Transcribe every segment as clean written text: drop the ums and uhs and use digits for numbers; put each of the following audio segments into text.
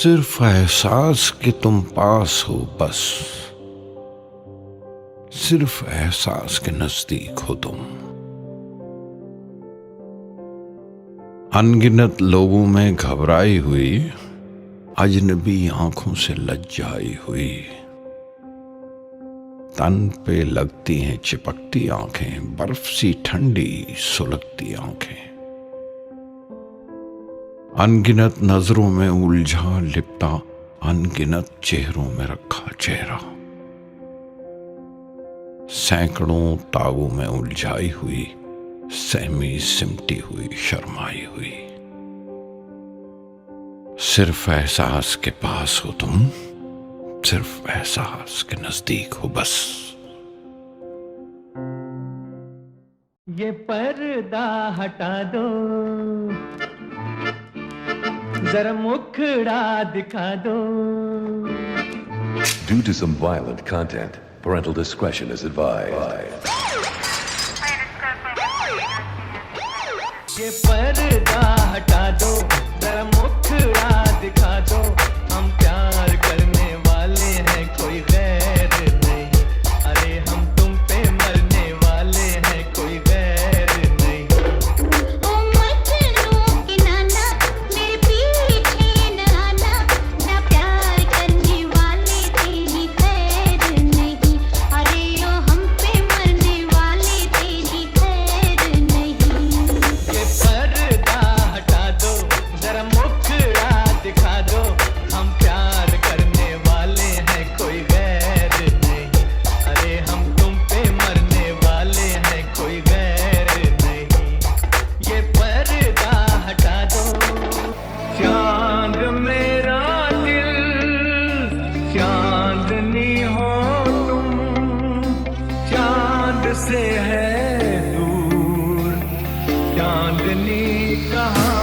सिर्फ एहसास कि तुम पास हो बस, सिर्फ एहसास के नजदीक हो तुम। अनगिनत लोगों में घबराई हुई, अजनबी आंखों से लज्जाई हुई। तन पे लगती हैं चिपकती आंखें, बर्फ सी ठंडी सुलगती आंखें। अनगिनत नजरों में उलझा लिपटा, अनगिनत चेहरों में रखा चेहरा। सैकड़ों तागों में उलझाई हुई, सहमी सिमटी हुई, शर्माई हुई। सिर्फ एहसास के पास हो तुम, सिर्फ एहसास के नजदीक हो बस। ये पर्दा हटा दो, जरा मुखड़ा दिखा दो। Due to some violent content, parental discretion is advised. ये पर्दा हटा दो, जरा मुखड़ा दिखा दो। हम प्यार करने वाले हैं, कोई गैर नहीं। अरे हम तुम पे मरने वाले हैं, कोई गैर नहीं। ओ मजनू के नाना, मेरे पीछे न आना। ना प्यार करने वाले तेरी खैर नहीं। अरे ओ हम पे मरने वाले तेरी खैर नहीं। ये पर्दा हटा दो, जरा मुखड़ा दिखा दो। हम प्यार करने वाले हैं, कोई गैर नहीं। अरे हम तुम पे मरने वाले हैं, कोई गैर नहीं। ये पर्दा हटा दो। चांद मेरा दिल, चांदनी हो तुम। चांद से है दूर, चांदनी कहाँ।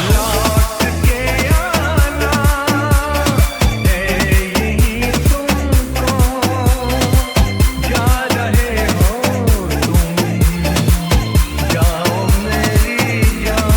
लौट के आना है यही तुमको, जा रहे हो तुम, जाओ मेरी जान।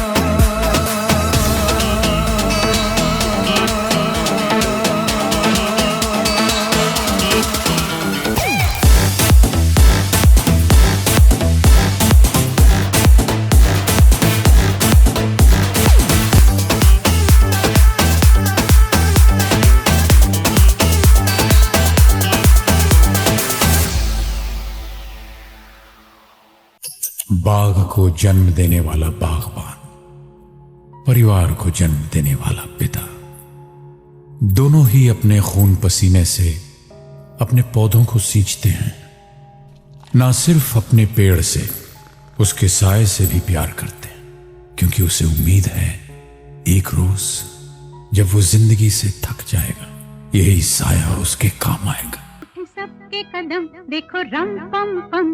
बाग को जन्म देने वाला बागबान, परिवार को जन्म देने वाला पिता, दोनों ही अपने खून पसीने से अपने पौधों को सींचते हैं। ना सिर्फ अपने पेड़ से, उसके साए से भी प्यार करते हैं, क्योंकि उसे उम्मीद है एक रोज जब वो जिंदगी से थक जाएगा, यही साया उसके काम आएगा। सबके कदम देखो रम पम पम।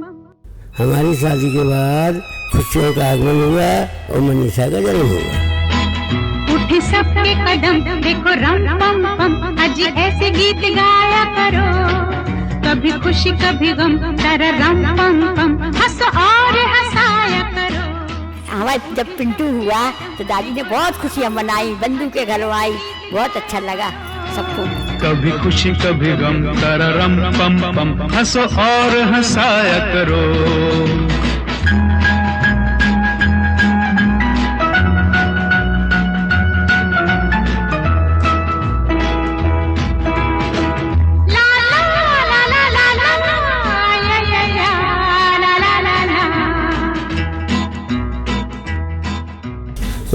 हमारी शादी के बाद खुशियों का आगमन हुआ और मनीषा का जन्म हुआ। उठे सबके कदम देखो रम पम पम। आज ऐसे गीत गाया करो, कभी खुशी कभी गम। तारा रम पम पम, हंसो और हंसाया करो। हमारे जब पिंटू हुआ तो दादी ने बहुत खुशियाँ मनाई, बंधु के घर आई, बहुत अच्छा लगा सबको। कभी खुशी कभी गम, तारा रम पम पम। हंसो और हंसाया करो।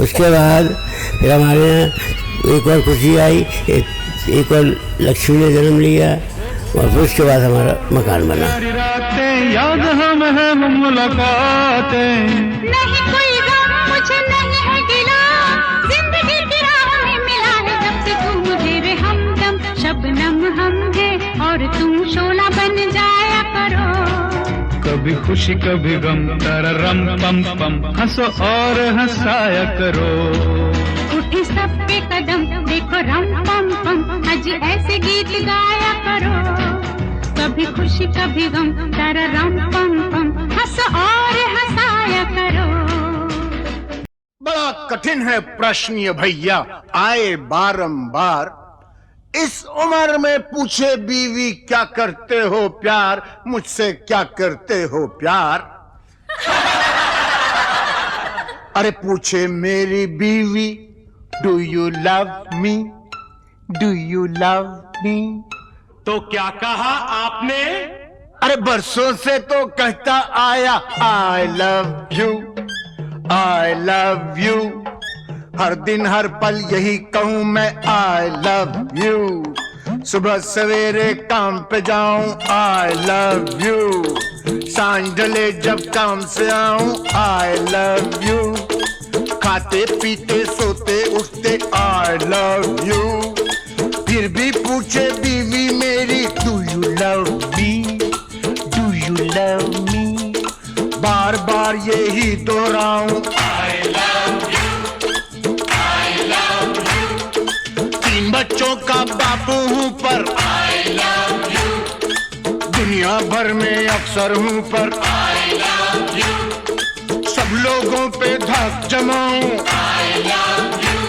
उसके बाद फिर हमारे यहाँ एक और खुशी आई, एक और लक्ष्मी ने जन्म लिया और फिर उसके बाद हमारा मकान बना। रातें याद हम है मुलाकातें, नहीं कोई गम मुझे नहीं है गिला। जिंदगी की राह में मिला है जब से तू मुझे रे हमदम। शबनम हम है और तुम शोला बन जाया करो। कभी खुशी कभी गम, तारा रम पम पम। हंसो और हंसाया करो। उठे सबके कदम देखो रम पम पम। आज ऐसे गीत गाया करो, कभी खुशी कभी गम। तारा रम पम पम, हंसो और हंसाया करो। बड़ा कठिन है प्रश्न ये भैया, आए बारंबार। इस उम्र में पूछे बीवी क्या करते हो प्यार, मुझसे क्या करते हो प्यार। अरे पूछे मेरी बीवी, do you love me, do you love मी। तो क्या कहा आपने? अरे बरसों से तो कहता आया I love you, I love you. हर दिन हर पल यही कहूं मैं आई लव यू। सुबह सवेरे काम पे जाऊं आई लव यू, सांझ ढले जब काम से आऊं आई लव यू। खाते पीते सोते उठते आई लव यू। फिर भी पूछे बीवी मेरी do you love me, do you love me. बार बार यही दोहराऊं I love you, I love you. 3 बच्चों का बापू हूं पर आई लव यू। दुनिया भर में अफसर हूं पर आई लव यू। सब लोगों पे धाक जमाऊं आई लव यू।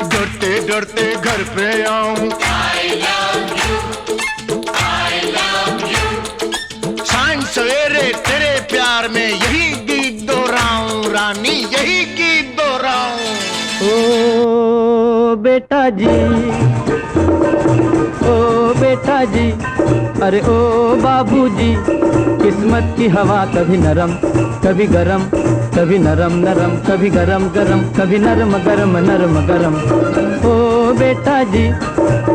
डरते डरते घर पे आऊं आई love you, I love you. सांझ सवेरे तेरे प्यार में यही गीत दोहराऊं रानी, यही गीत दोहराऊं। ओ बेटा जी, ओ बेटा जी, अरे ओ बाबूजी। किस्मत की हवा कभी नरम कभी गरम, कभी नरम नरम कभी गरम गरम, कभी नरम गरम नरम गरम। ओ बेटा जी,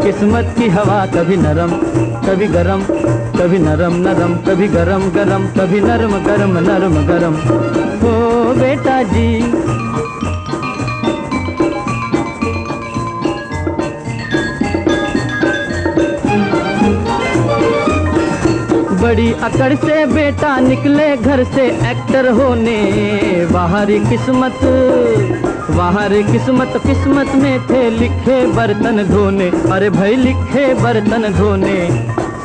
किस्मत की हवा कभी नरम कभी गरम, कभी नरम नरम कभी गरम गरम, कभी नरम गरम नरम गरम। ओ बेटा जी। बड़ी अकड़ से बेटा निकले घर से एक्टर होने। बाहरी किस्मत, बाहरी किस्मत, किस्मत में थे लिखे बर्तन धोने। अरे भाई लिखे बर्तन धोने।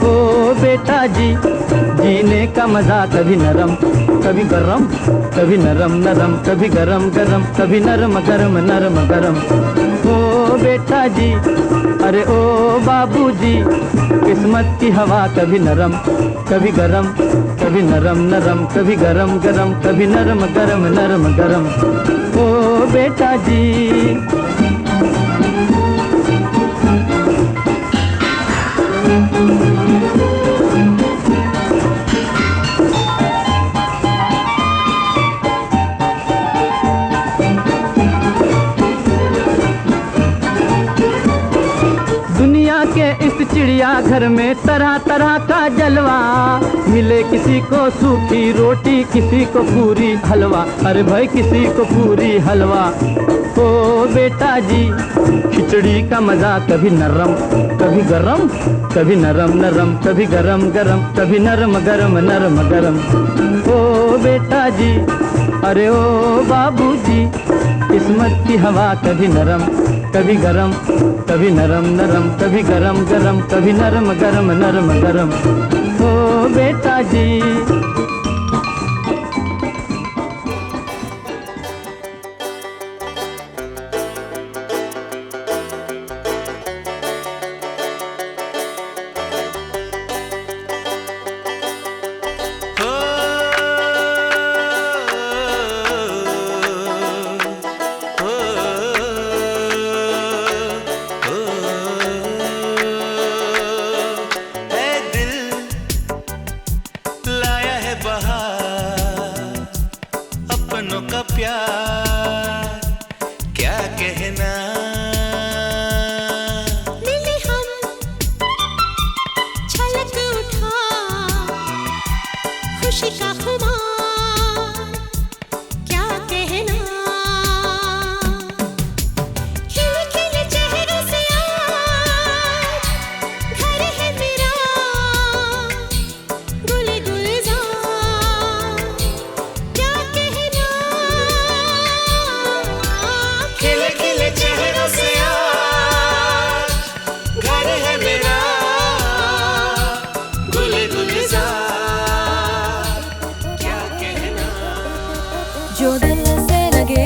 ओ बेटा जी, जीने का मजा कभी नरम कभी गरम, कभी नरम नरम कभी गरम गरम, कभी नरम गरम नरम गरम। ओ बेटा जी, अरे ओ बाबूजी। किस्मत की हवा कभी नरम कभी गरम, कभी नरम नरम कभी गरम गरम, कभी नरम गरम नरम गरम। ओ बेटा जी। दुनिया के इस चिड़िया घर में तरह तरह का जलवा। मिले किसी को सूखी रोटी, किसी को पूरी हलवा। अरे भाई किसी को पूरी हलवा। ओ बेटा जी, खिचड़ी का मजा कभी नरम कभी गरम, कभी नरम नरम कभी गरम गरम, कभी नरम गरम नरम गरम। ओ बेटा जी, अरे ओ बाबूजी। किस्मत की हवा कभी नरम कभी गरम, कभी नरम नरम कभी गरम गरम, कभी नरम गरम नरम गरम। ओ बेटा जी। जो दिल से लगे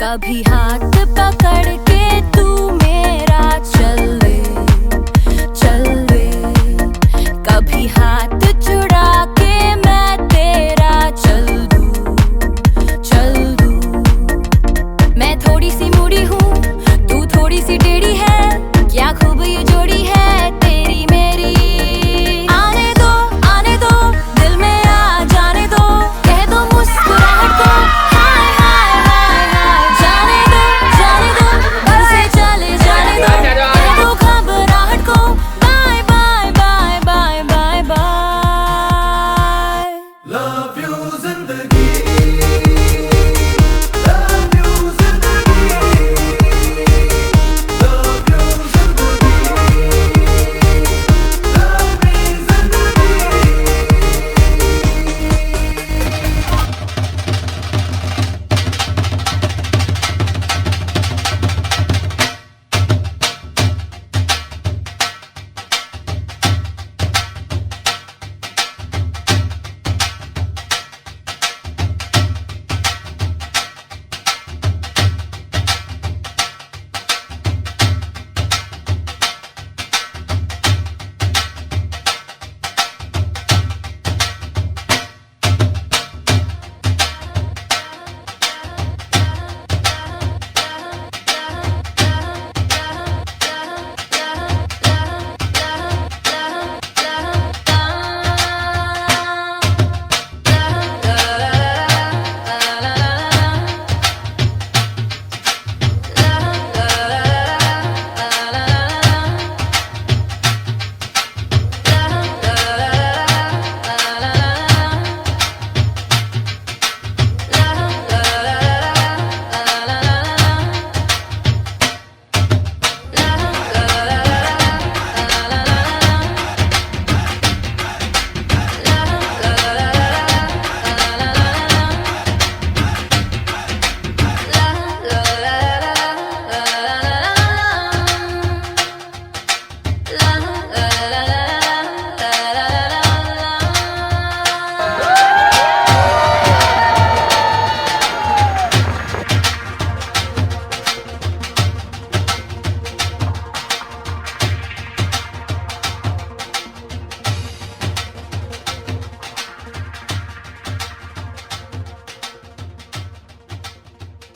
कभी हाथ पकड़ के तू मेरा चल